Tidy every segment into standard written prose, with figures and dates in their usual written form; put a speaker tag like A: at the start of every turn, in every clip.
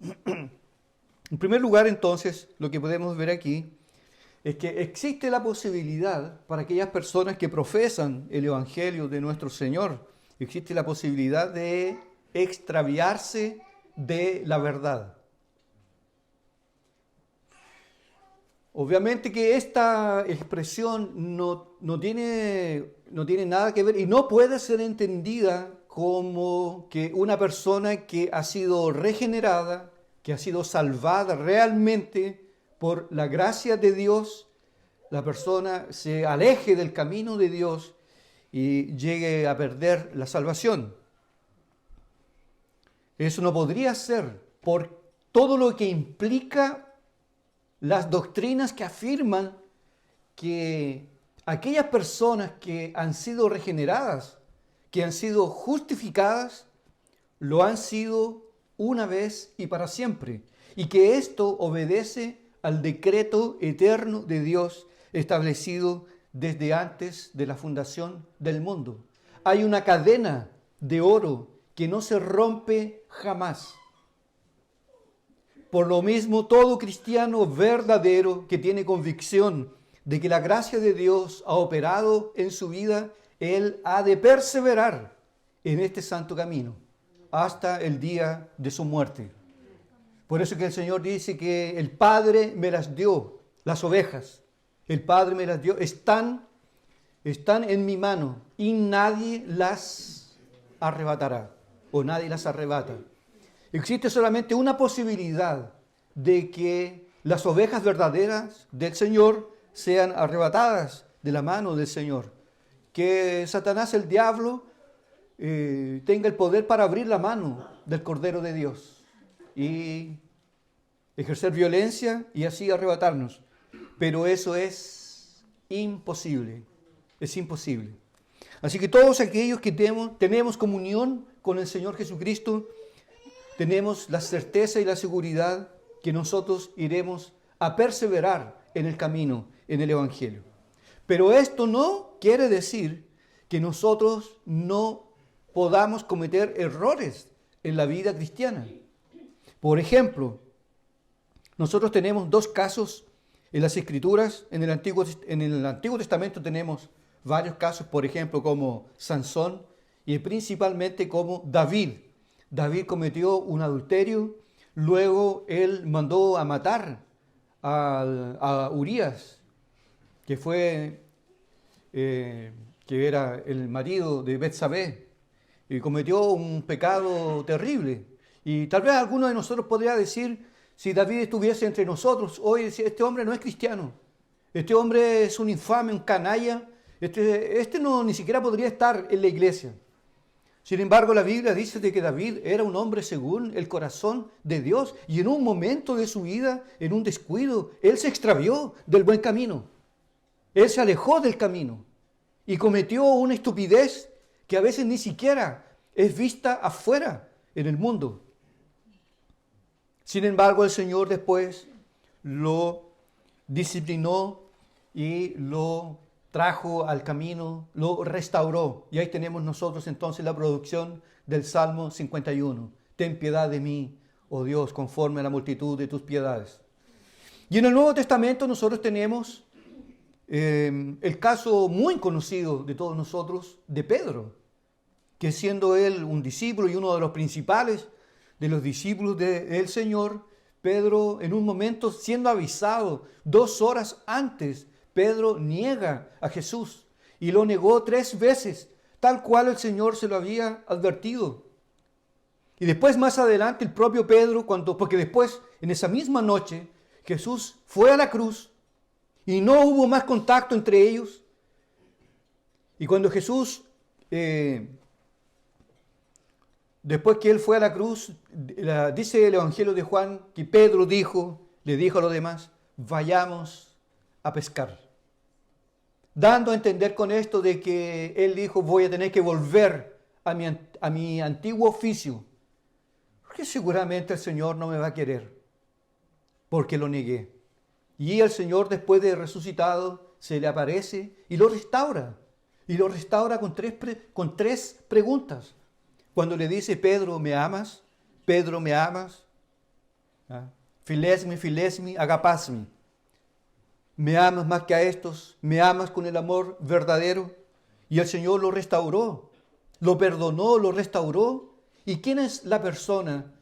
A: En primer lugar, entonces, lo que podemos ver aquí es que existe la posibilidad para aquellas personas que profesan el Evangelio de nuestro Señor, existe la posibilidad de extraviarse de la verdad. Obviamente que esta expresión no tiene nada que ver y no puede ser entendida como que una persona que ha sido regenerada, que ha sido salvada realmente por la gracia de Dios, la persona se aleje del camino de Dios y llegue a perder la salvación. Eso no podría ser por todo lo que implica las doctrinas que afirman que aquellas personas que han sido regeneradas, que han sido justificadas, lo han sido una vez y para siempre, y que esto obedece al decreto eterno de Dios establecido desde antes de la fundación del mundo. Hay una cadena de oro que no se rompe jamás. Por lo mismo, todo cristiano verdadero que tiene convicción de que la gracia de Dios ha operado en su vida, él ha de perseverar en este santo camino hasta el día de su muerte. Por eso que el Señor dice que el Padre me las dio, las ovejas. El Padre me las dio, están en mi mano y nadie las arrebatará o nadie las arrebata. Existe solamente una posibilidad de que las ovejas verdaderas del Señor sean arrebatadas de la mano del Señor. Que Satanás, el diablo, tenga el poder para abrir la mano del Cordero de Dios y ejercer violencia y así arrebatarnos. Pero eso es imposible, es imposible. Así que todos aquellos que tenemos comunión con el Señor Jesucristo, tenemos la certeza y la seguridad que nosotros iremos a perseverar en el camino, en el Evangelio. Pero esto no quiere decir que nosotros no podamos cometer errores en la vida cristiana. Por ejemplo, nosotros tenemos dos casos en las Escrituras. En el Antiguo Testamento tenemos varios casos, por ejemplo, como Sansón y principalmente como David. David cometió un adulterio, luego él mandó a matar a Urías, que era el marido de Betsabé, y cometió un pecado terrible. Y tal vez alguno de nosotros podría decir, si David estuviese entre nosotros, hoy este hombre no es cristiano, este hombre es un infame, un canalla, este no ni siquiera podría estar en la iglesia. Sin embargo, la Biblia dice de que David era un hombre según el corazón de Dios y en un momento de su vida, en un descuido, él se extravió del buen camino. Él se alejó del camino y cometió una estupidez que a veces ni siquiera es vista afuera en el mundo. Sin embargo, el Señor después lo disciplinó y lo trajo al camino, lo restauró. Y ahí tenemos nosotros entonces la producción del Salmo 51. Ten piedad de mí, oh Dios, conforme a la multitud de tus piedades. Y en el Nuevo Testamento nosotros tenemos el caso muy conocido de todos nosotros de Pedro, que siendo él un discípulo y uno de los principales de los discípulos del Señor, Pedro en un momento siendo avisado 2 horas antes, Pedro niega a Jesús y lo negó 3 veces, tal cual el Señor se lo había advertido. Y después más adelante el propio Pedro, porque después en esa misma noche Jesús fue a la cruz y no hubo más contacto entre ellos. Y cuando Jesús, después que él fue a la cruz, dice el Evangelio de Juan que Pedro le dijo a los demás, vayamos a pescar. Dando a entender con esto de que él dijo, voy a tener que volver a mi antiguo oficio, porque seguramente el Señor no me va a querer, porque lo negué. Y el Señor, después de resucitado, se le aparece y lo restaura. Y lo restaura con tres preguntas. Cuando le dice, Pedro, ¿me amas? Pedro, ¿me amas? ¿Ah? Filesmi, filesmi, agapasmi. Me amas más que a estos, me amas con el amor verdadero. Y el Señor lo restauró, lo perdonó, lo restauró. ¿Y quién es la persona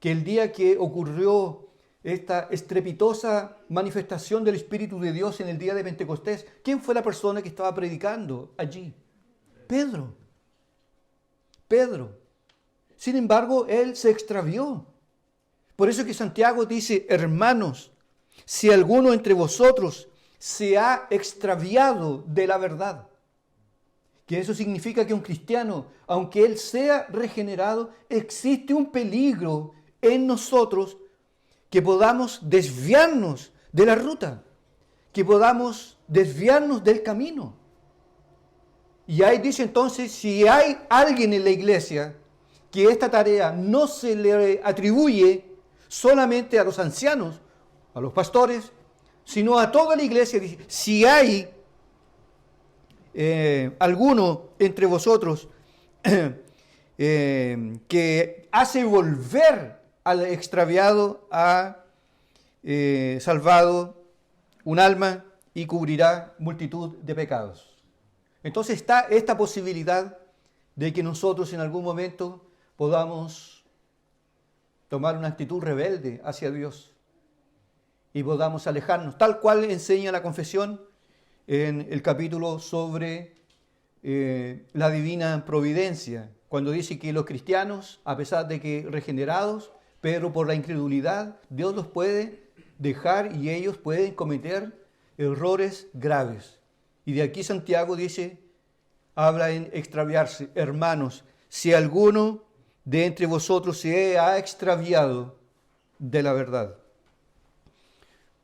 A: que el día que ocurrió esta estrepitosa manifestación del Espíritu de Dios en el día de Pentecostés, quién fue la persona que estaba predicando allí? Pedro. Pedro. Sin embargo, él se extravió. Por eso que Santiago dice, hermanos, si alguno entre vosotros se ha extraviado de la verdad, que eso significa que un cristiano, aunque él sea regenerado, existe un peligro en nosotros que podamos desviarnos de la ruta, que podamos desviarnos del camino. Y ahí dice entonces, si hay alguien en la iglesia que esta tarea no se le atribuye solamente a los ancianos, a los pastores, sino a toda la iglesia, dice, si hay alguno entre vosotros que hace volver al extraviado, ha salvado un alma y cubrirá multitud de pecados. Entonces está esta posibilidad de que nosotros en algún momento podamos tomar una actitud rebelde hacia Dios y podamos alejarnos, tal cual enseña la confesión en el capítulo sobre la divina providencia, cuando dice que los cristianos, a pesar de que regenerados, pero por la incredulidad, Dios los puede dejar y ellos pueden cometer errores graves. Y de aquí Santiago dice, habla en extraviarse. Hermanos, si alguno de entre vosotros se ha extraviado de la verdad.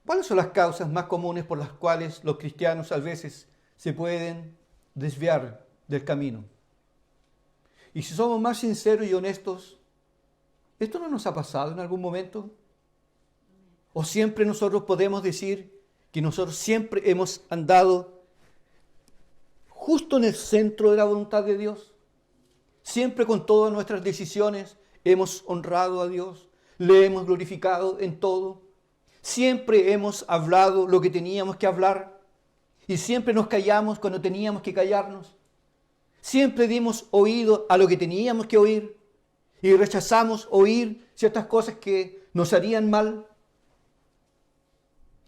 A: ¿Cuáles son las causas más comunes por las cuales los cristianos a veces se pueden desviar del camino? Y si somos más sinceros y honestos, ¿esto no nos ha pasado en algún momento? ¿O siempre nosotros podemos decir que nosotros siempre hemos andado justo en el centro de la voluntad de Dios? Siempre con todas nuestras decisiones hemos honrado a Dios, le hemos glorificado en todo. Siempre hemos hablado lo que teníamos que hablar y siempre nos callamos cuando teníamos que callarnos. Siempre dimos oído a lo que teníamos que oír y rechazamos oír ciertas cosas que nos harían mal.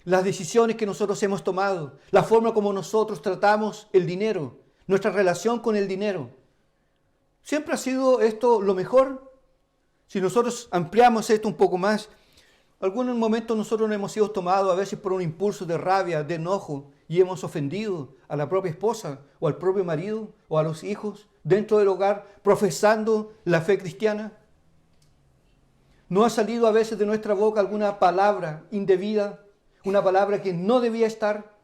A: Las decisiones que nosotros hemos tomado, la forma como nosotros tratamos el dinero, nuestra relación con el dinero. ¿Siempre ha sido esto lo mejor? Si nosotros ampliamos esto un poco más, algunos momentos nosotros nos hemos sido tomados a veces por un impulso de rabia, de enojo, y hemos ofendido a la propia esposa o al propio marido o a los hijos dentro del hogar, profesando la fe cristiana. ¿No ha salido a veces de nuestra boca alguna palabra indebida, una palabra que no debía estar?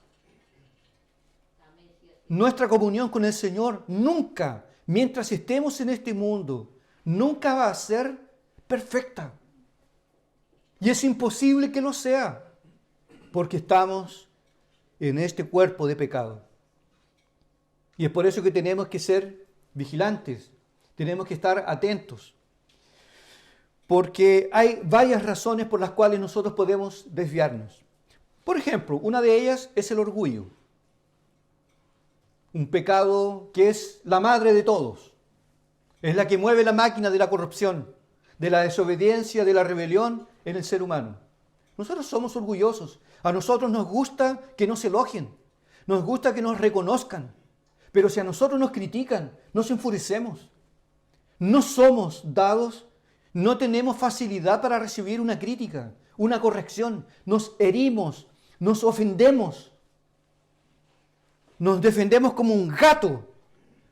A: Nuestra comunión con el Señor nunca, mientras estemos en este mundo, nunca va a ser perfecta. Y es imposible que lo sea, porque estamos en este cuerpo de pecado. Y es por eso que tenemos que ser vigilantes, tenemos que estar atentos, porque hay varias razones por las cuales nosotros podemos desviarnos. Por ejemplo, una de ellas es el orgullo, un pecado que es la madre de todos, es la que mueve la máquina de la corrupción, de la desobediencia, de la rebelión en el ser humano. Nosotros somos orgullosos, a nosotros nos gusta que nos elogien, nos gusta que nos reconozcan, pero si a nosotros nos critican, nos enfurecemos. No somos dados, no tenemos facilidad para recibir una crítica, una corrección, nos herimos, nos ofendemos, nos defendemos como un gato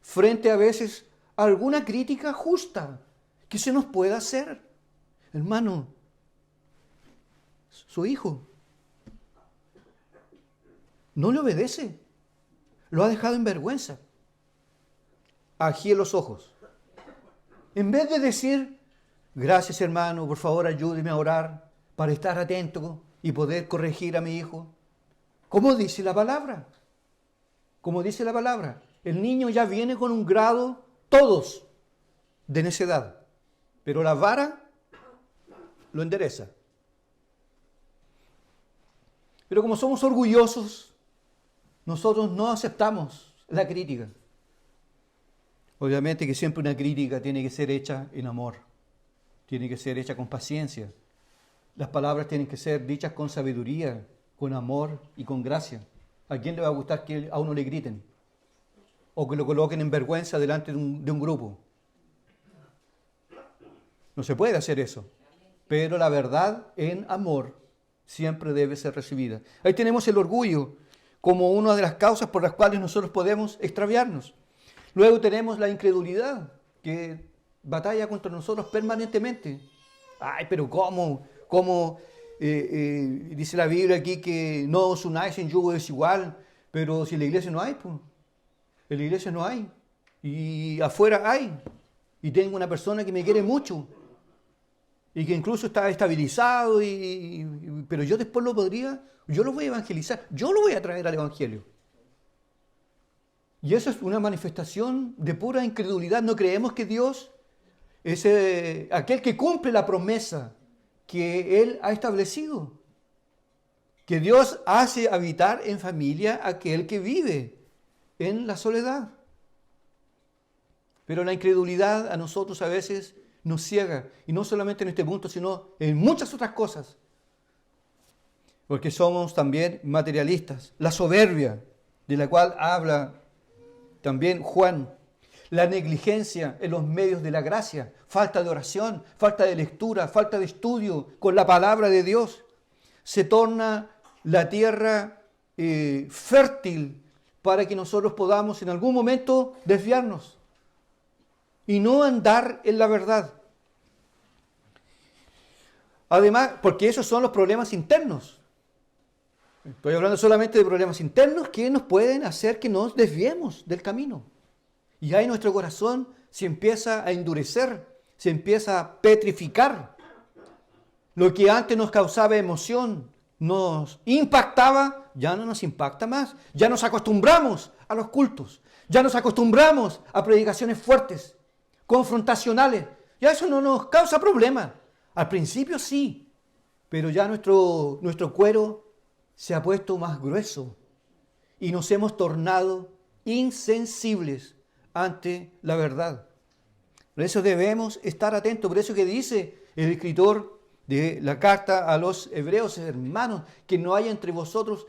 A: frente a veces a alguna crítica justa que se nos pueda hacer. Hermano, su hijo no le obedece, lo ha dejado en vergüenza. Agíe los ojos. En vez de decir, gracias hermano, por favor ayúdeme a orar para estar atento y poder corregir a mi hijo. ¿Cómo dice la palabra? Como dice la palabra, el niño ya viene con un grado, todos, de necedad, pero la vara lo endereza. Pero como somos orgullosos, nosotros no aceptamos la crítica. Obviamente que siempre una crítica tiene que ser hecha en amor, tiene que ser hecha con paciencia. Las palabras tienen que ser dichas con sabiduría, con amor y con gracia. ¿A quién le va a gustar que a uno le griten? O que lo coloquen en vergüenza delante de un grupo. No se puede hacer eso. Pero la verdad en amor siempre debe ser recibida. Ahí tenemos el orgullo como una de las causas por las cuales nosotros podemos extraviarnos. Luego tenemos la incredulidad, que batalla contra nosotros permanentemente. Ay, pero ¿cómo? Dice la Biblia aquí que no os unáis en yugo desigual, pero si en la iglesia no hay, pues. En la iglesia no hay. Y afuera hay. Y tengo una persona que me quiere mucho. Y que incluso está estabilizado, pero yo después yo lo voy a evangelizar, yo lo voy a traer al evangelio. Y eso es una manifestación de pura incredulidad. No creemos que Dios es aquel que cumple la promesa que Él ha establecido. Que Dios hace habitar en familia a aquel que vive en la soledad. Pero la incredulidad a nosotros a veces nos ciega, y no solamente en este punto, sino en muchas otras cosas, porque somos también materialistas. La soberbia, de la cual habla también Juan, la negligencia en los medios de la gracia, falta de oración, falta de lectura, falta de estudio con la palabra de Dios, se torna la tierra fértil para que nosotros podamos en algún momento desviarnos y no andar en la verdad. Además, porque esos son los problemas internos. Estoy hablando solamente de problemas internos que nos pueden hacer que nos desviemos del camino. Y ahí nuestro corazón se empieza a endurecer, se empieza a petrificar. Lo que antes nos causaba emoción, nos impactaba, ya no nos impacta más. Ya nos acostumbramos a los cultos, ya nos acostumbramos a predicaciones fuertes, confrontacionales. Ya eso no nos causa problema. Al principio sí, pero ya nuestro cuero se ha puesto más grueso y nos hemos tornado insensibles ante la verdad. Por eso debemos estar atentos. Por eso que dice el escritor de la carta a los hebreos: hermanos, que no haya entre vosotros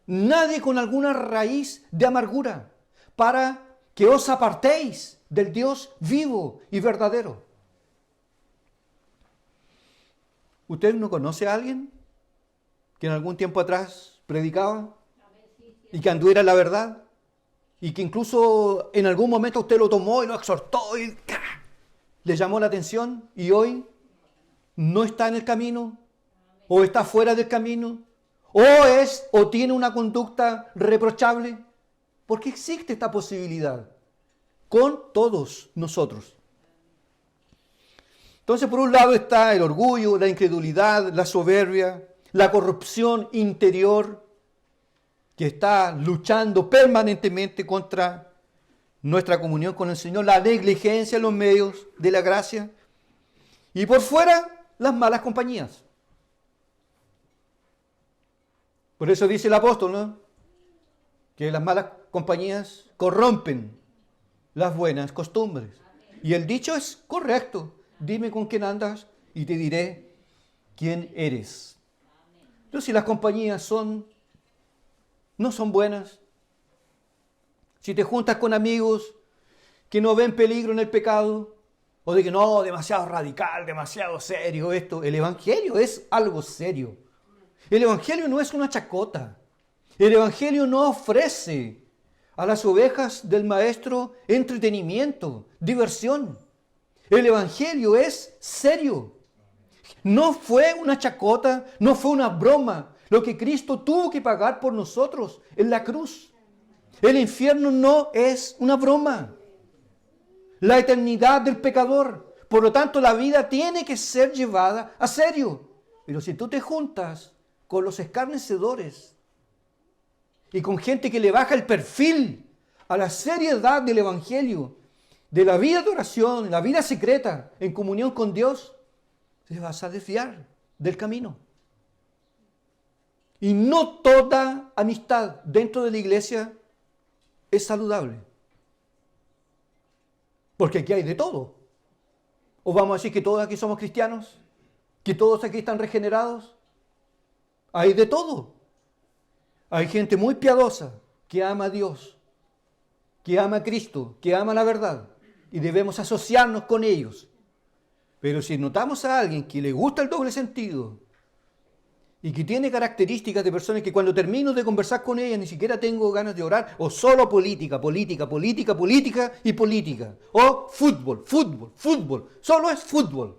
A: nadie con alguna raíz de amargura, para que os apartéis del Dios vivo y verdadero. ¿Usted no conoce a alguien que en algún tiempo atrás predicaba y que anduviera en la verdad? Y que incluso en algún momento usted lo tomó y lo exhortó y le llamó la atención, y hoy no está en el camino, o está fuera del camino, o tiene una conducta reprochable, porque existe esta posibilidad con todos nosotros. Entonces, por un lado está el orgullo, la incredulidad, la soberbia, la corrupción interior, que está luchando permanentemente contra nuestra comunión con el Señor, la negligencia en los medios de la gracia, y por fuera, las malas compañías. Por eso dice el apóstol, ¿no?, que las malas compañías corrompen las buenas costumbres. Y el dicho es correcto: dime con quién andas y te diré quién eres. Entonces, si las compañías no son buenas, si te juntas con amigos que no ven peligro en el pecado, o de que no, demasiado radical, demasiado serio esto, el Evangelio es algo serio. El Evangelio no es una chacota. El Evangelio no ofrece a las ovejas del Maestro entretenimiento, diversión. El Evangelio es serio. No fue una chacota, no fue una broma lo que Cristo tuvo que pagar por nosotros en la cruz. El infierno no es una broma. La eternidad del pecador. Por lo tanto, la vida tiene que ser llevada a serio. Pero si tú te juntas con los escarnecedores y con gente que le baja el perfil a la seriedad del Evangelio, de la vida de oración, la vida secreta en comunión con Dios, te vas a desviar del camino. Y no toda amistad dentro de la iglesia es saludable. Porque aquí hay de todo. ¿O vamos a decir que todos aquí somos cristianos? ¿Que todos aquí están regenerados? Hay de todo. Hay gente muy piadosa que ama a Dios, que ama a Cristo, que ama la verdad. Y debemos asociarnos con ellos. Pero si notamos a alguien que le gusta el doble sentido y que tiene características de personas que cuando termino de conversar con ellas ni siquiera tengo ganas de orar, o solo política, política, política, política y política, o fútbol, fútbol, fútbol, solo es fútbol.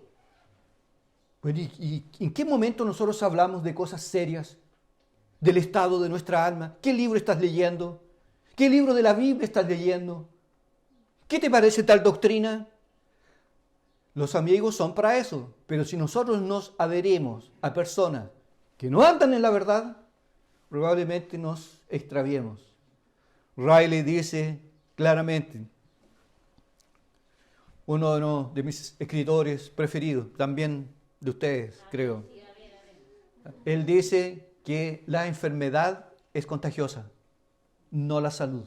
A: Pues, ¿y en qué momento nosotros hablamos de cosas serias, del estado de nuestra alma? ¿Qué libro estás leyendo? ¿Qué libro de la Biblia estás leyendo? ¿Qué te parece tal doctrina? Los amigos son para eso, pero si nosotros nos adherimos a personas que no andan en la verdad, probablemente nos extraviemos. Riley dice claramente, uno de mis escritores preferidos, también de ustedes, creo. Él dice que la enfermedad es contagiosa, no la salud.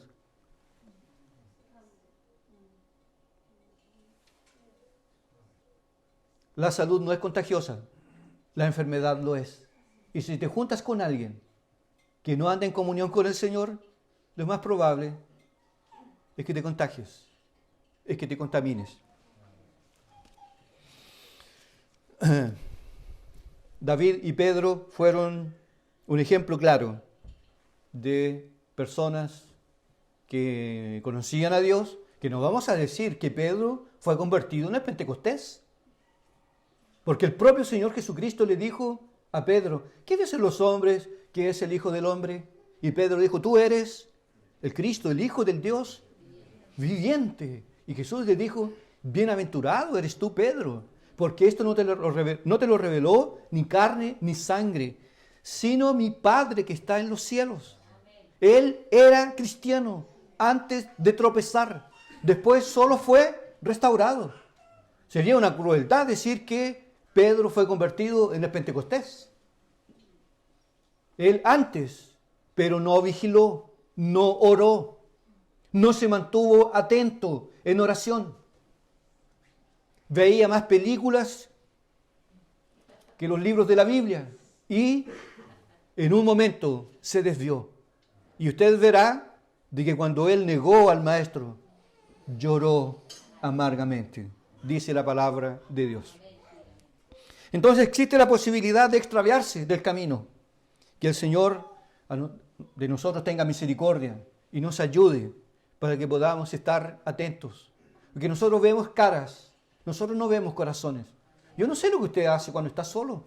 A: La salud no es contagiosa, la enfermedad lo es. Y si te juntas con alguien que no anda en comunión con el Señor, lo más probable es que te contagies, es que te contamines. David y Pedro fueron un ejemplo claro de personas que conocían a Dios, que no vamos a decir que Pedro fue convertido en el Pentecostés. Porque el propio Señor Jesucristo le dijo a Pedro, ¿qué dicen los hombres que es el Hijo del Hombre? Y Pedro dijo, tú eres el Cristo, el Hijo del Dios viviente. Y Jesús le dijo, bienaventurado eres tú, Pedro, porque esto no te lo reveló ni carne ni sangre, sino mi Padre que está en los cielos. Él era cristiano antes de tropezar, después solo fue restaurado. Sería una crueldad decir que Pedro fue convertido en el Pentecostés. Él antes, pero no vigiló, no oró, no se mantuvo atento en oración. Veía más películas que los libros de la Biblia y en un momento se desvió. Y usted verá de que cuando él negó al Maestro, lloró amargamente, dice la palabra de Dios. Entonces existe la posibilidad de extraviarse del camino. Que el Señor de nosotros tenga misericordia y nos ayude para que podamos estar atentos. Porque nosotros vemos caras, nosotros no vemos corazones. Yo no sé lo que usted hace cuando está solo.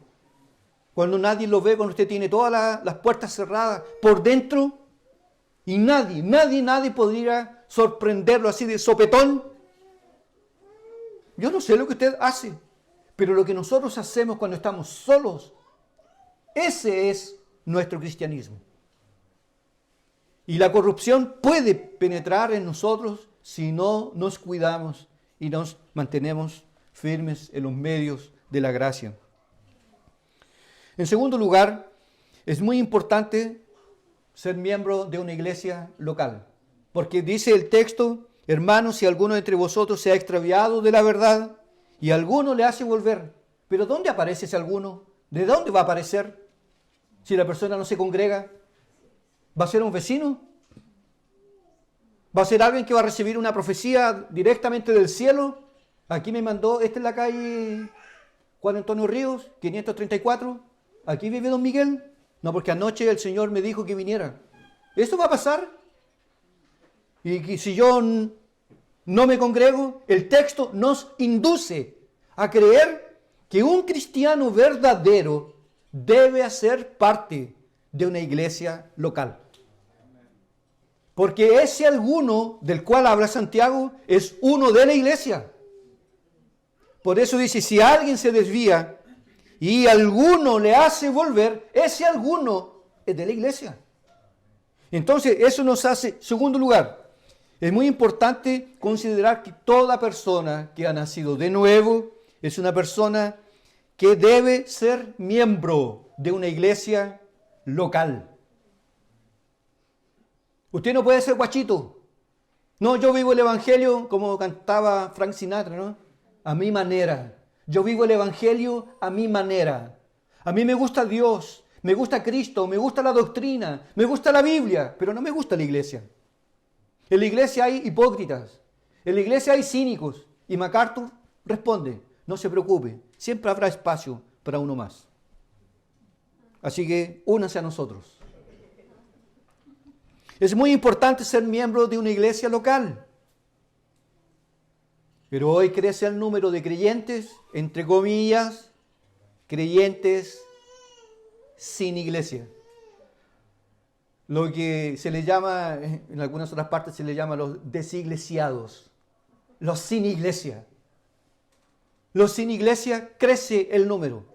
A: Cuando nadie lo ve, cuando usted tiene todas las puertas cerradas por dentro y nadie podría sorprenderlo así de sopetón. Yo no sé lo que usted hace. Pero lo que nosotros hacemos cuando estamos solos, ese es nuestro cristianismo. Y la corrupción puede penetrar en nosotros si no nos cuidamos y nos mantenemos firmes en los medios de la gracia. En segundo lugar, es muy importante ser miembro de una iglesia local. Porque dice el texto, hermanos, si alguno entre vosotros se ha extraviado de la verdad, y alguno le hace volver. ¿Pero dónde aparece ese alguno? ¿De dónde va a aparecer? Si la persona no se congrega, ¿va a ser un vecino? ¿Va a ser alguien que va a recibir una profecía directamente del cielo? Aquí me mandó, esta es la calle Juan Antonio Ríos, 534. Aquí vive Don Miguel. No, porque anoche el Señor me dijo que viniera. ¿Esto va a pasar? Y si yo no me congrego, el texto nos induce a creer que un cristiano verdadero debe hacer parte de una iglesia local. Porque ese alguno del cual habla Santiago es uno de la iglesia. Por eso dice, si alguien se desvía y alguno le hace volver, ese alguno es de la iglesia. Entonces, eso nos hace, segundo lugar, es muy importante considerar que toda persona que ha nacido de nuevo es una persona que debe ser miembro de una iglesia local. Usted no puede ser guachito. No, yo vivo el Evangelio como cantaba Frank Sinatra, ¿no? A mi manera. Yo vivo el Evangelio a mi manera. A mí me gusta Dios, me gusta Cristo, me gusta la doctrina, me gusta la Biblia, pero no me gusta la iglesia. En la iglesia hay hipócritas, en la iglesia hay cínicos. Y MacArthur responde, no se preocupe, siempre habrá espacio para uno más. Así que únanse a nosotros. Es muy importante ser miembro de una iglesia local. Pero hoy crece el número de creyentes, entre comillas, creyentes sin iglesia. Lo que se le llama, en algunas otras partes se le llama los desiglesiados, los sin iglesia. Los sin iglesia crece el número.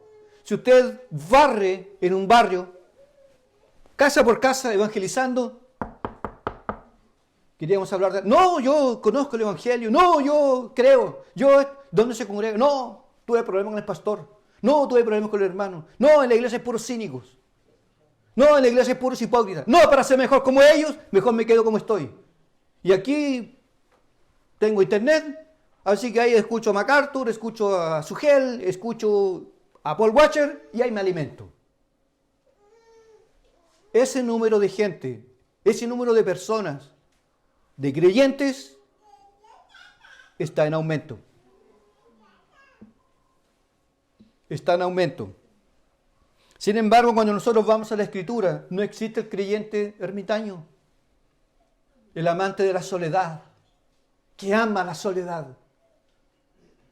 A: Si usted barre en un barrio, casa por casa, evangelizando, queríamos hablar de, no, yo conozco el Evangelio, no, yo creo, ¿dónde se congrega? No, tuve problemas con el pastor, no, tuve problemas con el hermano, no, en la iglesia hay puros cínicos, no, en la iglesia hay puros hipócritas, no, para ser mejor como ellos, mejor me quedo como estoy. Y aquí tengo internet, así que ahí escucho a MacArthur, escucho a Sugel, escucho a Paul Washer y ahí me alimento. Ese número de gente, ese número de personas, de creyentes, está en aumento. Está en aumento. Sin embargo, cuando nosotros vamos a la Escritura, no existe el creyente ermitaño, el amante de la soledad, que ama la soledad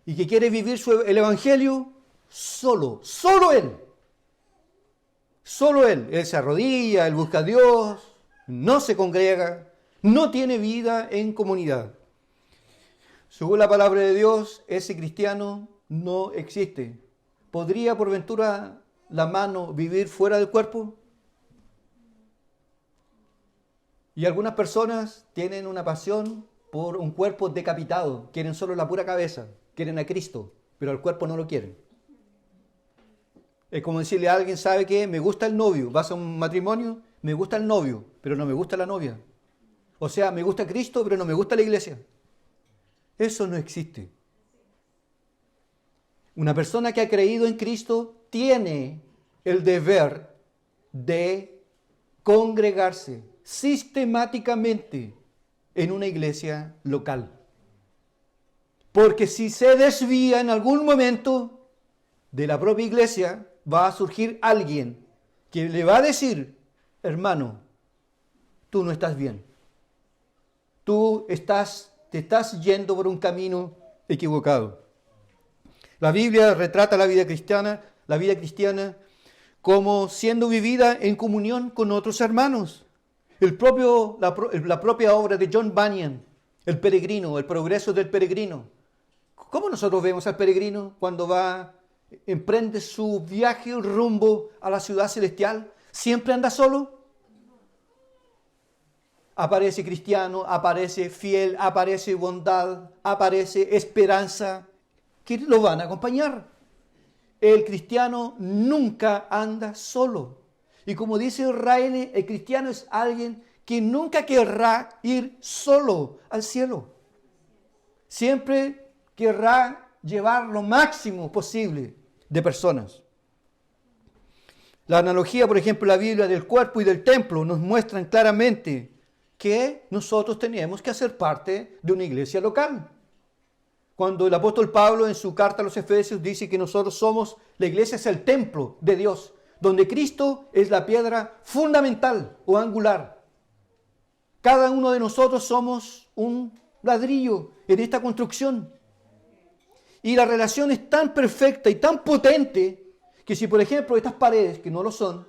A: y que quiere vivir el Evangelio solo él. Solo él. Él se arrodilla, él busca a Dios, no se congrega, no tiene vida en comunidad. Según la palabra de Dios, ese cristiano no existe. ¿Podría por ventura la mano vivir fuera del cuerpo? Y algunas personas tienen una pasión por un cuerpo decapitado, quieren solo la pura cabeza, quieren a Cristo, pero al cuerpo no lo quieren. Es como decirle a alguien, ¿sabe qué? Me gusta el novio, vas a un matrimonio, me gusta el novio, pero no me gusta la novia. O sea, me gusta Cristo, pero no me gusta la iglesia. Eso no existe. Una persona que ha creído en Cristo tiene el deber de congregarse sistemáticamente en una iglesia local. Porque si se desvía en algún momento de la propia iglesia, va a surgir alguien que le va a decir, hermano, tú no estás bien. Tú te estás yendo por un camino equivocado. La Biblia retrata la vida cristiana como siendo vivida en comunión con otros hermanos. La propia obra de John Bunyan, El peregrino, el progreso del peregrino. ¿Cómo nosotros vemos al peregrino cuando emprende su viaje rumbo a la ciudad celestial? ¿Siempre anda solo? Aparece cristiano, aparece fiel, aparece bondad, aparece esperanza, que lo van a acompañar. El cristiano nunca anda solo. Y como dice Riley, el cristiano es alguien que nunca querrá ir solo al cielo. Siempre querrá llevar lo máximo posible de personas. La analogía, por ejemplo, la Biblia del cuerpo y del templo nos muestran claramente que nosotros tenemos que hacer parte de una iglesia local. Cuando el apóstol Pablo en su carta a los Efesios dice que nosotros la iglesia es el templo de Dios, donde Cristo es la piedra fundamental o angular. Cada uno de nosotros somos un ladrillo en esta construcción. Y la relación es tan perfecta y tan potente que si, por ejemplo, estas paredes, que no lo son,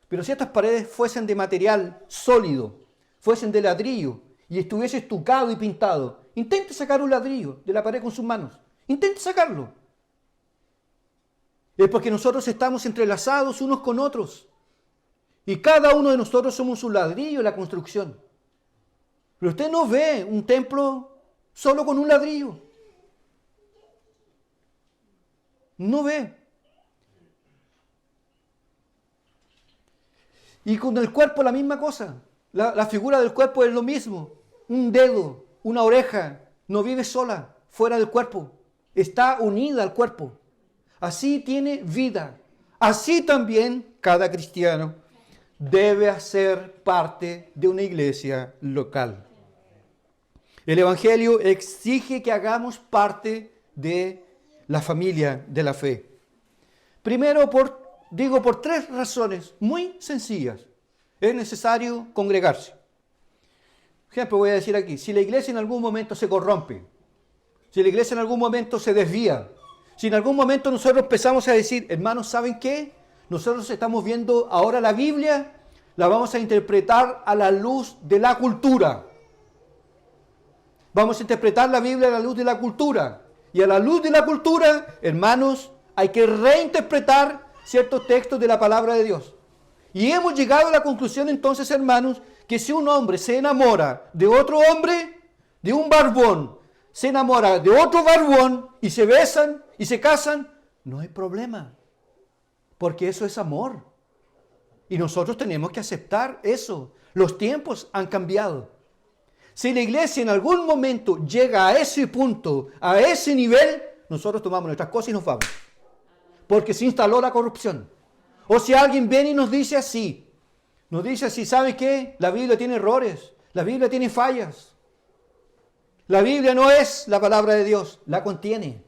A: pero si estas paredes fuesen de material sólido, fuesen de ladrillo y estuviese estucado y pintado, intente sacar un ladrillo de la pared con sus manos. Intente sacarlo. Es porque nosotros estamos entrelazados unos con otros. Y cada uno de nosotros somos un ladrillo en la construcción. Pero usted no ve un templo solo con un ladrillo. No ve. Y con el cuerpo la misma cosa. La figura del cuerpo es lo mismo. Un dedo, una oreja, no vive sola, fuera del cuerpo. Está unida al cuerpo. Así tiene vida. Así también cada cristiano debe hacer parte de una iglesia local. El Evangelio exige que hagamos parte de la familia de la fe. Primero, por 3 razones muy sencillas. Es necesario congregarse. Por ejemplo, voy a decir aquí, si la iglesia en algún momento se corrompe, si la iglesia en algún momento se desvía, si en algún momento nosotros empezamos a decir, hermanos, ¿saben qué? Nosotros estamos viendo ahora la Biblia, la vamos a interpretar a la luz de la cultura. Vamos a interpretar la Biblia a la luz de la cultura. Y a la luz de la cultura, hermanos, hay que reinterpretar ciertos textos de la palabra de Dios. Y hemos llegado a la conclusión entonces, hermanos, que si un hombre se enamora de otro hombre, de un barbón, se enamora de otro barbón y se besan y se casan, no hay problema. Porque eso es amor. Y nosotros tenemos que aceptar eso. Los tiempos han cambiado. Si la iglesia en algún momento llega a ese punto, a ese nivel, nosotros tomamos nuestras cosas y nos vamos. Porque se instaló la corrupción. O si alguien viene y nos dice así, ¿sabe qué? La Biblia tiene errores, la Biblia tiene fallas. La Biblia no es la palabra de Dios, la contiene.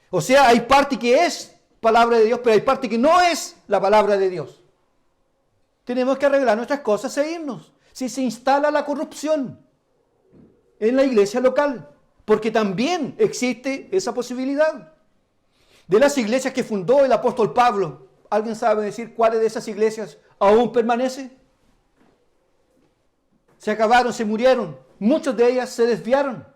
A: O sea, hay parte que es palabra de Dios, pero hay parte que no es la palabra de Dios. Tenemos que arreglar nuestras cosas e irnos. Si se instala la corrupción en la iglesia local, porque también existe esa posibilidad. De las iglesias que fundó el apóstol Pablo, ¿alguien sabe decir cuáles de esas iglesias aún permanece? Se acabaron, se murieron. Muchas de ellas se desviaron.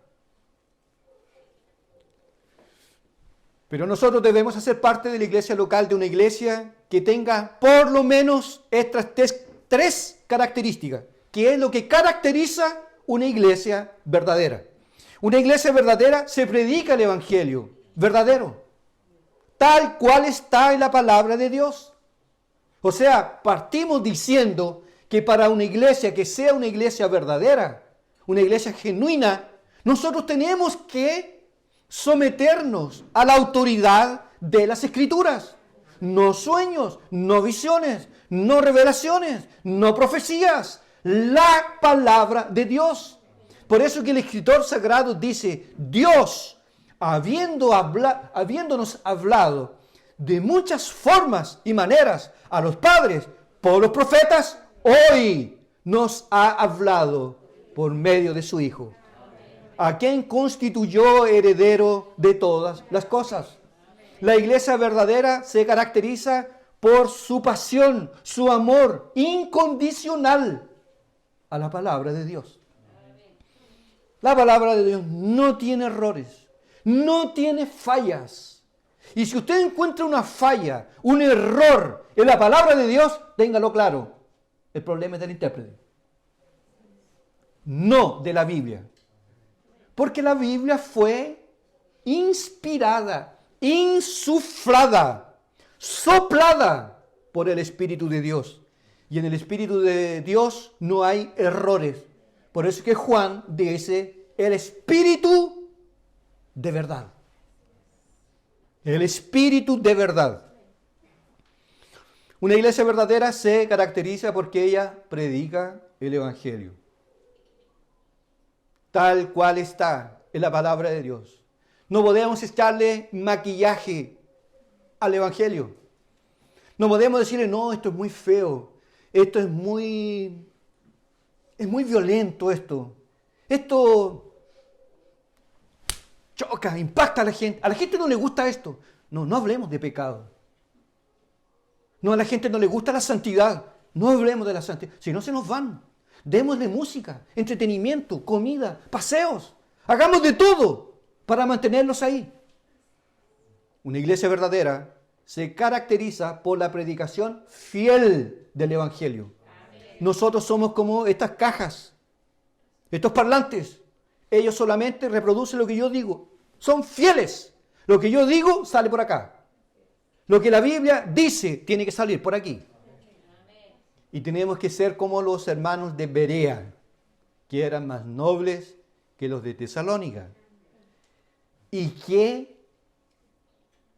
A: Pero nosotros debemos hacer parte de la iglesia local, de una iglesia que tenga por lo menos estas 3 características, que es lo que caracteriza una iglesia verdadera. Una iglesia verdadera se predica el evangelio verdadero, tal cual está en la palabra de Dios. O sea, partimos diciendo que para una iglesia que sea una iglesia verdadera, una iglesia genuina, nosotros tenemos que someternos a la autoridad de las Escrituras. No sueños, no visiones, no revelaciones, no profecías. La palabra de Dios. Por eso que el escritor sagrado dice, Dios, habiéndonos hablado de muchas formas y maneras a los padres por los profetas, hoy nos ha hablado por medio de su Hijo, a quien constituyó heredero de todas las cosas. La iglesia verdadera se caracteriza por su pasión, su amor incondicional a la palabra de Dios. La palabra de Dios no tiene errores, no tiene fallas. Y si usted encuentra una falla, un error en la palabra de Dios, téngalo claro, el problema es del intérprete, no de la Biblia. Porque la Biblia fue inspirada, insuflada, soplada por el Espíritu de Dios. Y en el Espíritu de Dios no hay errores. Por eso es que Juan dice, el Espíritu de verdad. El Espíritu de verdad. Una iglesia verdadera se caracteriza porque ella predica el Evangelio, tal cual está en la palabra de Dios. No podemos echarle maquillaje al Evangelio. No podemos decirle, no, esto es muy feo, esto es muy violento esto. Esto choca, impacta a la gente. A la gente no le gusta esto. No hablemos de pecado. No, a la gente no le gusta la santidad. No hablemos de la santidad. Si no, se nos van. Démosle música, entretenimiento, comida, paseos. Hagamos de todo para mantenerlos ahí. Una iglesia verdadera se caracteriza por la predicación fiel del Evangelio. Nosotros somos como estas cajas, estos parlantes. Ellos solamente reproducen lo que yo digo. Son fieles. Lo que yo digo sale por acá. Lo que la Biblia dice tiene que salir por aquí. Y tenemos que ser como los hermanos de Berea, que eran más nobles que los de Tesalónica. Y que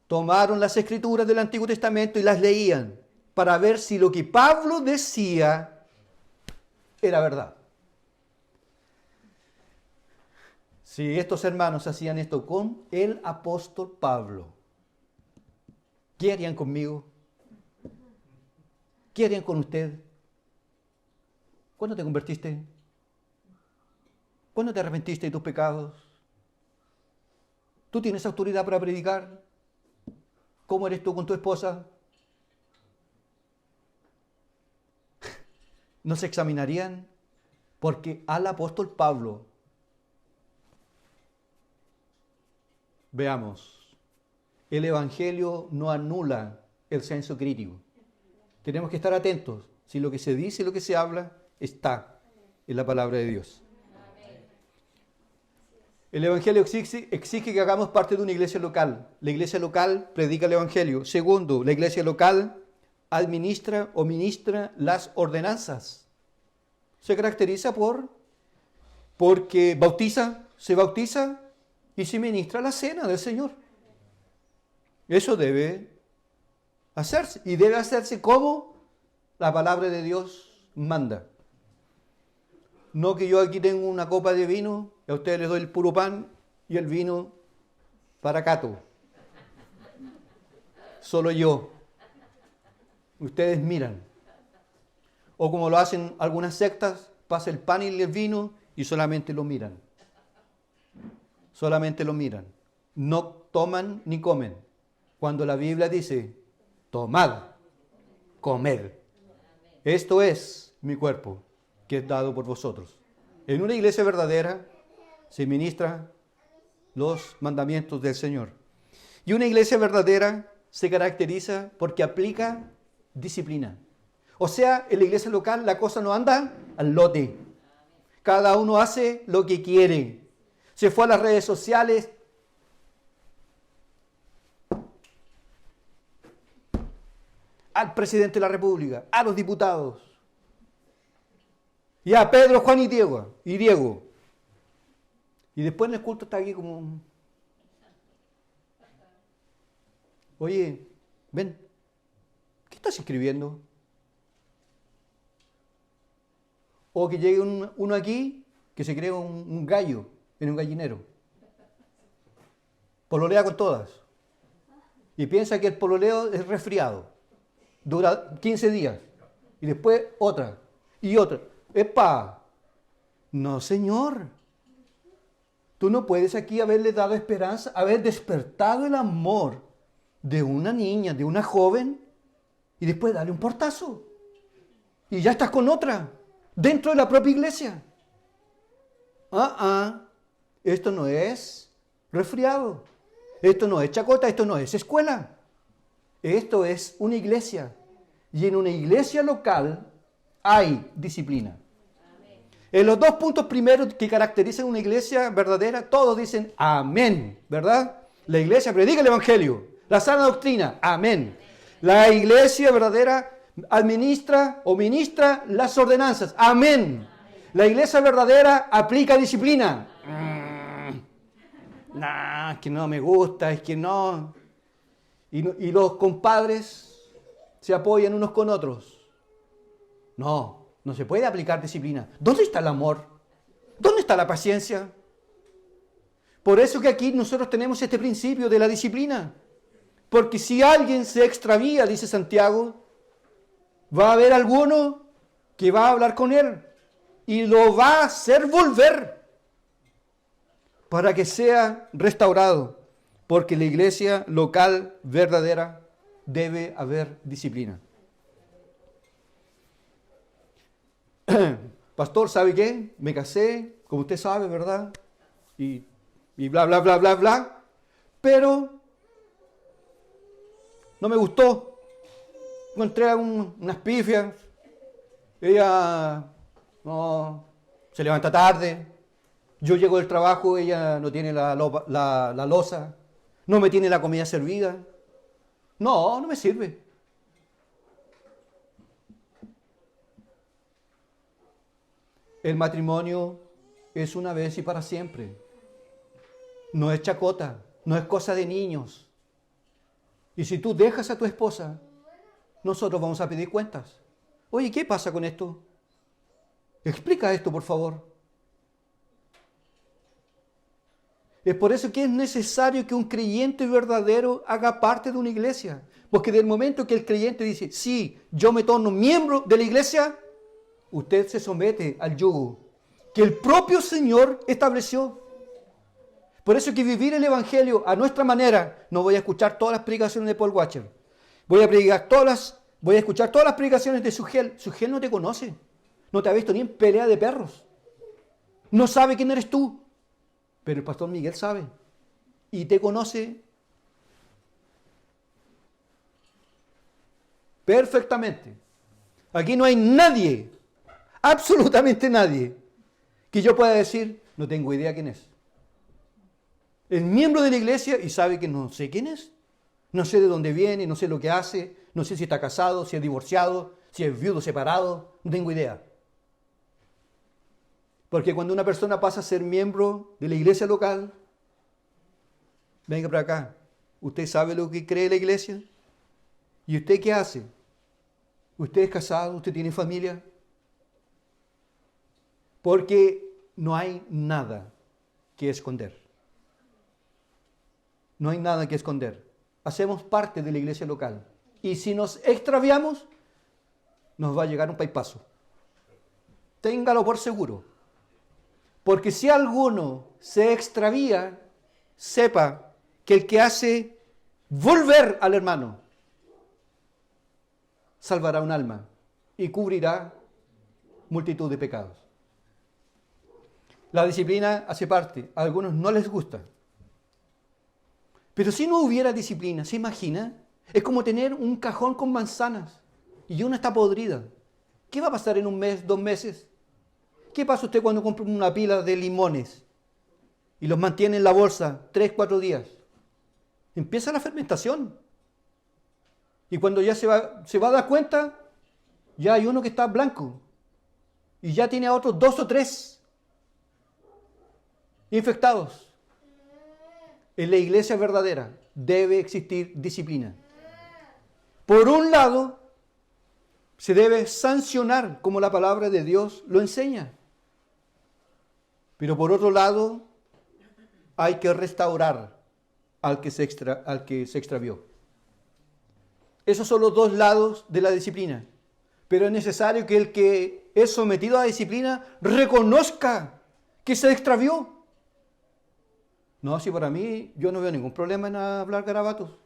A: tomaron las escrituras del Antiguo Testamento y las leían para ver si lo que Pablo decía era verdad. Si estos hermanos hacían esto con el apóstol Pablo, ¿qué harían conmigo? ¿Qué harían con usted? ¿Cuándo te convertiste? ¿Cuándo te arrepentiste de tus pecados? ¿Tú tienes autoridad para predicar? ¿Cómo eres tú con tu esposa? ¿No se examinarían? Porque al apóstol Pablo, veamos, el Evangelio no anula el senso crítico. Tenemos que estar atentos si lo que se dice y lo que se habla está en la palabra de Dios. El Evangelio exige que hagamos parte de una iglesia local. La iglesia local predica el Evangelio. Segundo, la iglesia local administra o ministra las ordenanzas. Se caracteriza porque se bautiza y se ministra la cena del Señor. Eso debe hacerse, y debe hacerse como la palabra de Dios manda. No que yo aquí tengo una copa de vino y a ustedes les doy el puro pan y el vino para Cato. Solo yo. Ustedes miran. O como lo hacen algunas sectas, pasa el pan y el vino y solamente lo miran. Solamente lo miran. No toman ni comen. Cuando la Biblia dice, tomad, comed. Esto es mi cuerpo, que es dado por vosotros. En una iglesia verdadera se ministran los mandamientos del Señor. Y una iglesia verdadera se caracteriza porque aplica disciplina. O sea, en la iglesia local la cosa no anda al lote. Cada uno hace lo que quiere. Se fue a las redes sociales. Al presidente de la República, a los diputados. Y a Pedro, Juan y Diego. Y después en el culto está aquí como... Oye, ven, ¿qué estás escribiendo? O que llegue uno aquí que se cree un gallo en un gallinero. Pololea con todas. Y piensa que el pololeo es resfriado. Dura 15 días. Y después otra. Y otra. ¡Epa! No, señor. Tú no puedes aquí haberle dado esperanza, haber despertado el amor de una niña, de una joven, y después darle un portazo. Y ya estás con otra. Dentro de la propia iglesia. Esto no es resfriado. Esto no es chacota, esto no es escuela. Esto es una iglesia. Y en una iglesia local hay disciplina. En los dos puntos primeros que caracterizan una iglesia verdadera, todos dicen amén, ¿verdad? La iglesia predica el evangelio, la sana doctrina, amén. La iglesia verdadera administra o ministra las ordenanzas, amén. La iglesia verdadera aplica disciplina. Es que no me gusta, es que no. Y los compadres se apoyan unos con otros. No se puede aplicar disciplina. ¿Dónde está el amor? ¿Dónde está la paciencia? Por eso que aquí nosotros tenemos este principio de la disciplina. Porque si alguien se extravía, dice Santiago, va a haber alguno que va a hablar con él y lo va a hacer volver para que sea restaurado. Porque la iglesia local verdadera debe haber disciplina. Pastor, ¿sabe qué? Me casé, como usted sabe, ¿verdad? Y bla, bla, bla, bla, bla. Pero no me gustó. Encontré unas pifias. Ella no se levanta tarde. Yo llego del trabajo, ella no tiene la loza. No me tiene la comida servida. No me sirve. El matrimonio es una vez y para siempre. No es chacota, no es cosa de niños. Y si tú dejas a tu esposa, nosotros vamos a pedir cuentas. Oye, ¿qué pasa con esto? Explica esto, por favor. Es por eso que es necesario que un creyente verdadero haga parte de una iglesia. Porque del momento que el creyente dice, sí, yo me torno miembro de la iglesia, usted se somete al yugo que el propio Señor estableció. Por eso que vivir el Evangelio a nuestra manera, no voy a escuchar todas las predicaciones de Paul Washer. Voy a escuchar todas las predicaciones de Sugel. Sugel no te conoce. No te ha visto ni en pelea de perros. No sabe quién eres tú. Pero el pastor Miguel sabe. Y te conoce perfectamente. Aquí no hay nadie, absolutamente nadie, que yo pueda decir, no tengo idea quién es. Es miembro de la iglesia y sabe que no sé quién es. No sé de dónde viene, no sé lo que hace, no sé si está casado, si es divorciado, si es viudo, separado, no tengo idea. Porque cuando una persona pasa a ser miembro de la iglesia local, venga para acá, ¿usted sabe lo que cree la iglesia? ¿Y usted qué hace? ¿Usted es casado? ¿Usted tiene familia? Porque no hay nada que esconder. No hay nada que esconder. Hacemos parte de la iglesia local. Y si nos extraviamos, nos va a llegar un paipazo. Téngalo por seguro. Porque si alguno se extravía, sepa que el que hace volver al hermano salvará un alma y cubrirá multitud de pecados. La disciplina hace parte. A algunos no les gusta. Pero si no hubiera disciplina, ¿se imagina? Es como tener un cajón con manzanas y una está podrida. ¿Qué va a pasar en un mes, 2 meses? ¿Qué pasa usted cuando compra una pila de limones y los mantiene en la bolsa 3, 4 días? Empieza la fermentación. Y cuando ya se va a dar cuenta, ya hay uno que está blanco y ya tiene a otros 2 o 3 infectados. En la iglesia verdadera debe existir disciplina. Por un lado, se debe sancionar como la palabra de Dios lo enseña. Pero por otro lado, hay que restaurar al que se extravió. Esos son los dos lados de la disciplina. Pero es necesario que el que es sometido a la disciplina reconozca que se extravió. No, si para mí yo no veo ningún problema en hablar garabatos.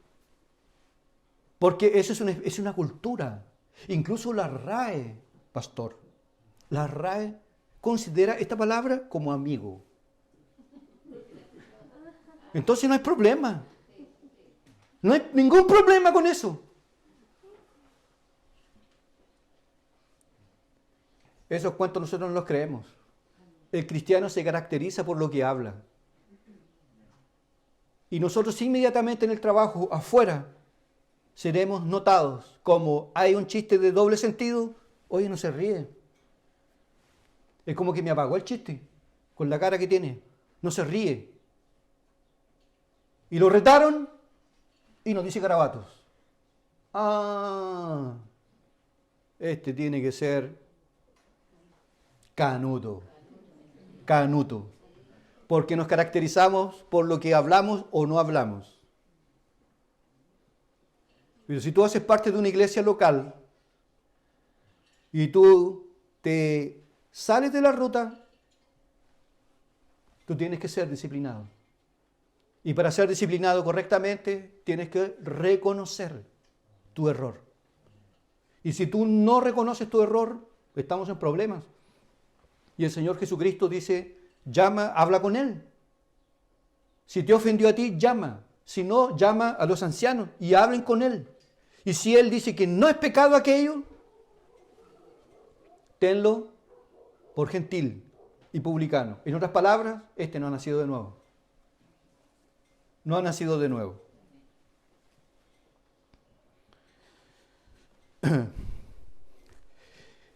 A: Porque eso es una cultura. Incluso la RAE, pastor, la RAE considera esta palabra como amigo. Entonces no hay problema. No hay ningún problema con eso. Esos cuentos nosotros no los creemos. El cristiano se caracteriza por lo que habla. Y nosotros inmediatamente en el trabajo, afuera, seremos notados como hay un chiste de doble sentido, oye, no se ríe. Es como que me apagó el chiste, con la cara que tiene, no se ríe. Y lo retaron y nos dice garabatos. Ah, este tiene que ser canuto. Porque nos caracterizamos por lo que hablamos o no hablamos. Pero si tú haces parte de una iglesia local y tú te sales de la ruta, tú tienes que ser disciplinado. Y para ser disciplinado correctamente, tienes que reconocer tu error. Y si tú no reconoces tu error, estamos en problemas. Y el Señor Jesucristo dice, llama, habla con Él. Si te ofendió a ti, llama. Si no, llama a los ancianos y hablen con Él. Y si Él dice que no es pecado aquello, tenlo por gentil y publicano. En otras palabras, este no ha nacido de nuevo. No ha nacido de nuevo.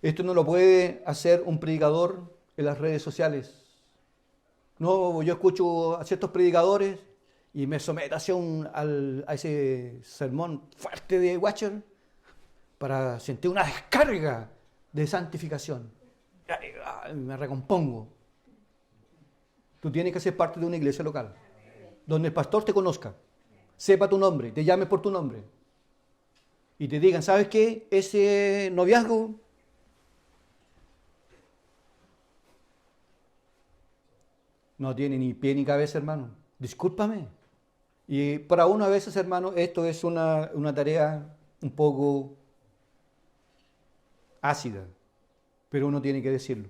A: Esto no lo puede hacer un predicador en las redes sociales. No, yo escucho a ciertos predicadores y me someto hacia a ese sermón fuerte de Watcher para sentir una descarga de santificación. Me recompongo. Tú tienes que ser parte de una iglesia local, donde el pastor te conozca, sepa tu nombre, te llame por tu nombre y te digan, ¿sabes qué? Ese noviazgo no tiene ni pie ni cabeza, hermano. Discúlpame. Y para uno a veces, hermano, esto es una tarea un poco ácida, pero uno tiene que decirlo.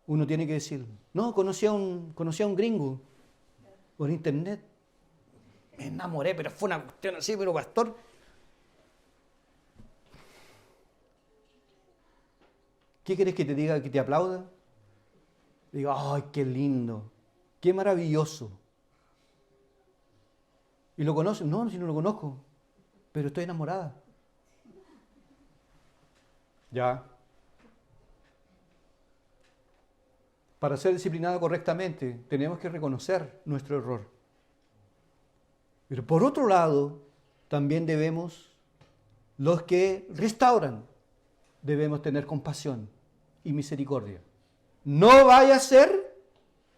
A: Uno tiene que decirlo. No, conocí a un gringo por internet. Me enamoré, pero fue una cuestión así, pero pastor. ¿Qué quieres que te diga? ¿Que te aplauda? Digo, ¡ay, qué lindo! ¡Qué maravilloso! ¿Y lo conoces? No, si no lo conozco, pero estoy enamorada. Ya. Para ser disciplinado correctamente, tenemos que reconocer nuestro error. Pero por otro lado, también los que restauran, debemos tener compasión y misericordia. No vaya a ser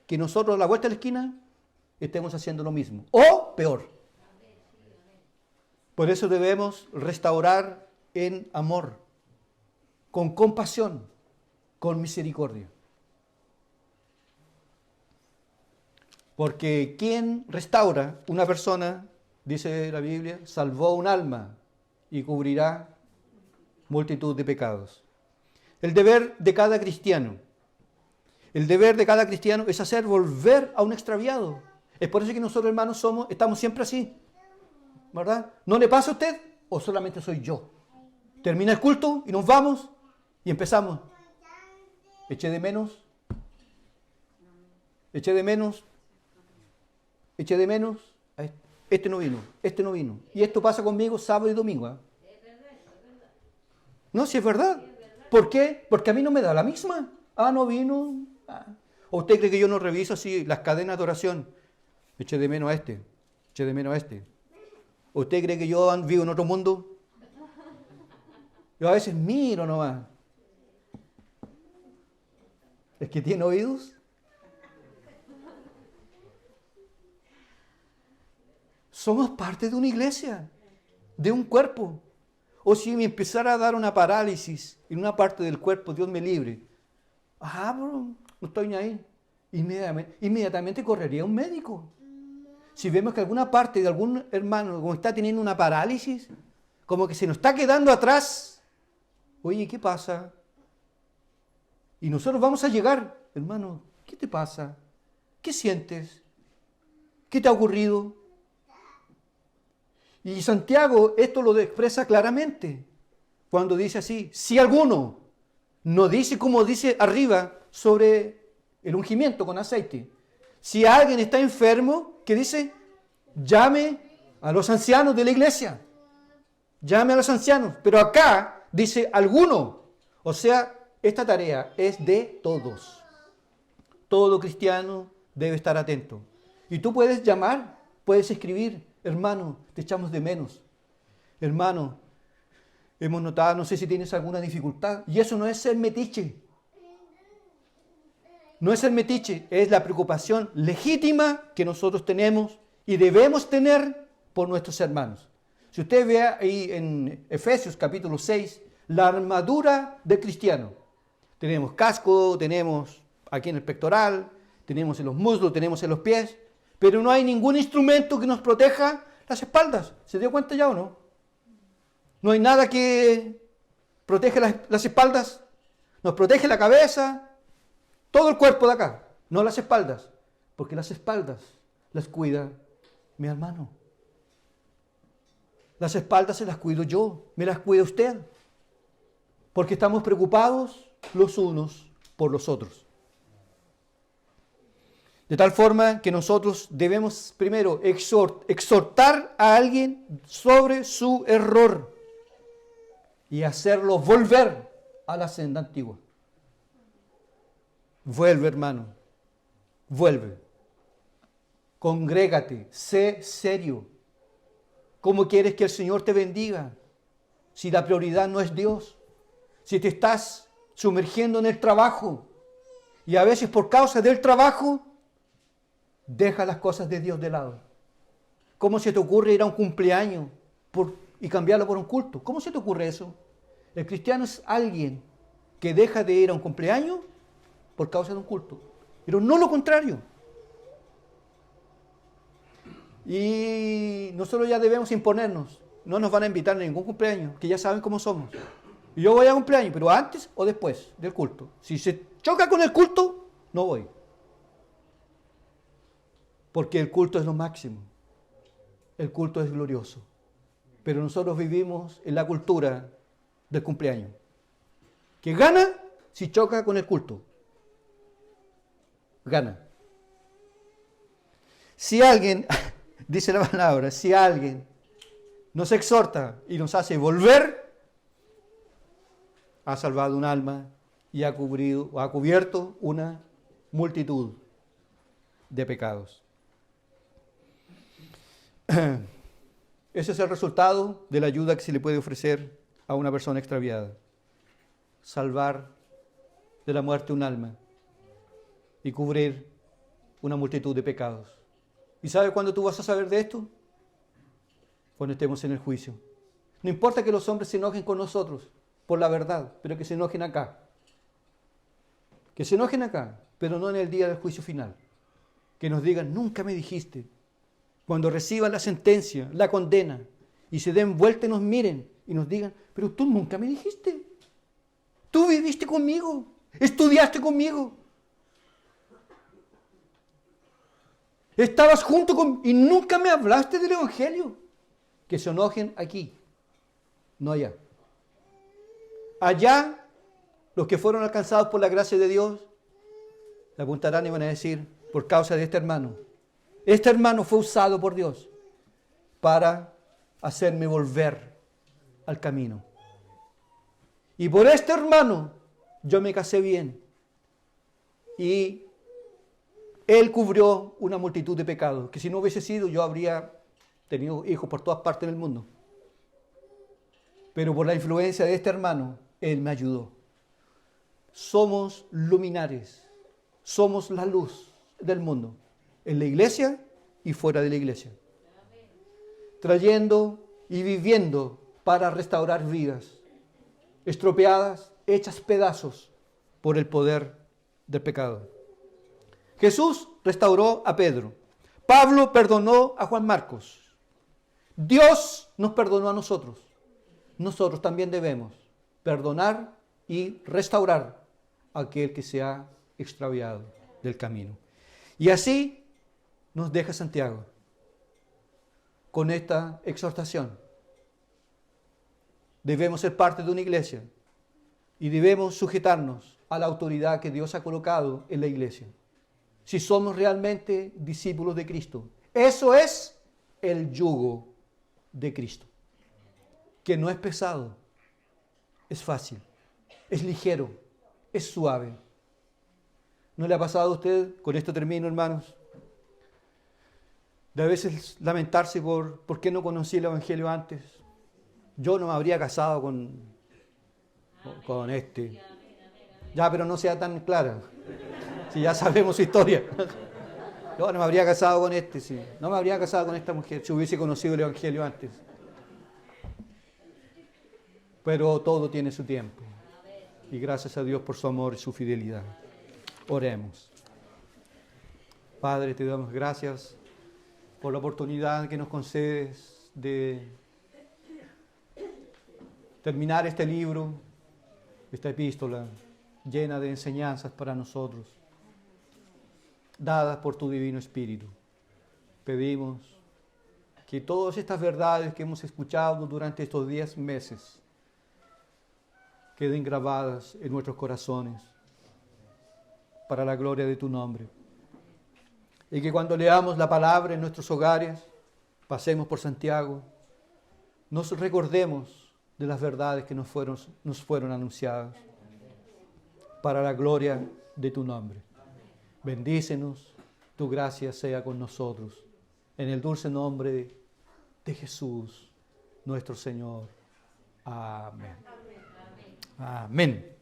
A: que nosotros a la vuelta de la esquina estemos haciendo lo mismo, o peor. Por eso debemos restaurar en amor, con compasión, con misericordia. Porque quien restaura una persona, dice la Biblia, salvó un alma y cubrirá multitud de pecados. El deber de cada cristiano es hacer volver a un extraviado. Es por eso que nosotros, hermanos, estamos siempre así, ¿verdad? ¿No le pasa a usted o solamente soy yo? Termina el culto y nos vamos y empezamos. Eché de menos. Este no vino. Y esto pasa conmigo sábado y domingo. ¿Eh? No, si es verdad. ¿Por qué? Porque a mí no me da la misma. No vino. ¿O usted cree que yo no reviso así las cadenas de oración? Eché de menos a este. ¿O usted cree que yo vivo en otro mundo? Yo a veces miro nomás. ¿Es que tiene oídos? Somos parte de una iglesia, de un cuerpo. O si me empezara a dar una parálisis en una parte del cuerpo, Dios me libre. Bro, no estoy ni ahí. Inmediatamente correría a un médico. Si vemos que alguna parte de algún hermano como está teniendo una parálisis, como que se nos está quedando atrás, oye, ¿qué pasa? Y nosotros vamos a llegar, hermano, ¿qué te pasa? ¿Qué sientes? ¿Qué te ha ocurrido? Y Santiago esto lo expresa claramente cuando dice así, si alguno no dice como dice arriba sobre el ungimiento con aceite, si alguien está enfermo, ¿qué dice? Llame a los ancianos de la iglesia, llame a los ancianos, pero acá dice alguno, o sea, esta tarea es de todos, todo cristiano debe estar atento, y tú puedes llamar, puedes escribir, hermano, te echamos de menos. Hermano, hemos notado, no sé si tienes alguna dificultad. Y eso no es ser metiche. No es ser metiche, es la preocupación legítima que nosotros tenemos y debemos tener por nuestros hermanos. Si usted ve ahí en Efesios capítulo 6, la armadura del cristiano. Tenemos casco, tenemos aquí en el pectoral, tenemos en los muslos, tenemos en los pies. Pero no hay ningún instrumento que nos proteja las espaldas. ¿Se dio cuenta ya o no? No hay nada que protege las espaldas. Nos protege la cabeza, todo el cuerpo de acá, no las espaldas. Porque las espaldas las cuida mi hermano. Las espaldas se las cuido yo, me las cuida usted. Porque estamos preocupados los unos por los otros. De tal forma que nosotros debemos primero exhortar a alguien sobre su error y hacerlo volver a la senda antigua. Vuelve, hermano. Vuelve. Congrégate. Sé serio. ¿Cómo quieres que el Señor te bendiga? Si la prioridad no es Dios. Si te estás sumergiendo en el trabajo. Y a veces por causa del trabajo, deja las cosas de Dios de lado. ¿Cómo se te ocurre ir a un cumpleaños y cambiarlo por un culto? ¿Cómo se te ocurre eso? El cristiano es alguien que deja de ir a un cumpleaños por causa de un culto. Pero no lo contrario. Y nosotros ya debemos imponernos. No nos van a invitar a ningún cumpleaños, que ya saben cómo somos. Y yo voy a cumpleaños, pero antes o después del culto. Si se choca con el culto, no voy. Porque el culto es lo máximo. El culto es glorioso. Pero nosotros vivimos en la cultura del cumpleaños. Que gana si choca con el culto. Gana. Si alguien, dice la palabra, si alguien nos exhorta y nos hace volver, ha salvado un alma y ha cubierto una multitud de pecados. Ese es el resultado de la ayuda que se le puede ofrecer a una persona extraviada. Salvar de la muerte un alma y cubrir una multitud de pecados. ¿Y sabes cuándo tú vas a saber de esto? Cuando estemos en el juicio. No importa que los hombres se enojen con nosotros por la verdad, pero que se enojen acá. Que se enojen acá, pero no en el día del juicio final. Que nos digan, nunca me dijiste. Cuando reciban la sentencia, la condena, y se den vuelta y nos miren y nos digan, pero tú nunca me dijiste. Tú viviste conmigo, estudiaste conmigo. Estabas junto conmigo y nunca me hablaste del Evangelio. Que se enojen aquí, no allá. Allá, los que fueron alcanzados por la gracia de Dios, le apuntarán y van a decir, por causa de este hermano fue usado por Dios para hacerme volver al camino. Y por este hermano yo me casé bien. Y él cubrió una multitud de pecados, que si no hubiese sido yo habría tenido hijos por todas partes del mundo. Pero por la influencia de este hermano, él me ayudó. Somos luminares, somos la luz del mundo, en la iglesia y fuera de la iglesia. Trayendo y viviendo para restaurar vidas estropeadas, hechas pedazos por el poder del pecado. Jesús restauró a Pedro. Pablo perdonó a Juan Marcos. Dios nos perdonó a nosotros. Nosotros también debemos perdonar y restaurar a aquel que se ha extraviado del camino. Y así nos deja Santiago con esta exhortación. Debemos ser parte de una iglesia y debemos sujetarnos a la autoridad que Dios ha colocado en la iglesia. Si somos realmente discípulos de Cristo, eso es el yugo de Cristo, que no es pesado, es fácil, es ligero, es suave. ¿No le ha pasado a usted, con esto termino, hermanos, de a veces lamentarse por qué no conocí el Evangelio antes? Yo no me habría casado con este. Ya, pero no sea tan clara. Si ya sabemos su historia. Yo no me habría casado con este, sí. No me habría casado con esta mujer si hubiese conocido el Evangelio antes. Pero todo tiene su tiempo. Y gracias a Dios por su amor y su fidelidad. Oremos. Padre, te damos gracias por la oportunidad que nos concedes de terminar este libro, esta epístola llena de enseñanzas para nosotros, dadas por tu Divino Espíritu. Pedimos que todas estas verdades que hemos escuchado durante estos 10 meses queden grabadas en nuestros corazones para la gloria de tu nombre. Y que cuando leamos la palabra en nuestros hogares, pasemos por Santiago, nos recordemos de las verdades que nos fueron anunciadas para la gloria de tu nombre. Bendícenos, tu gracia sea con nosotros. En el dulce nombre de Jesús, nuestro Señor. Amén. Amén.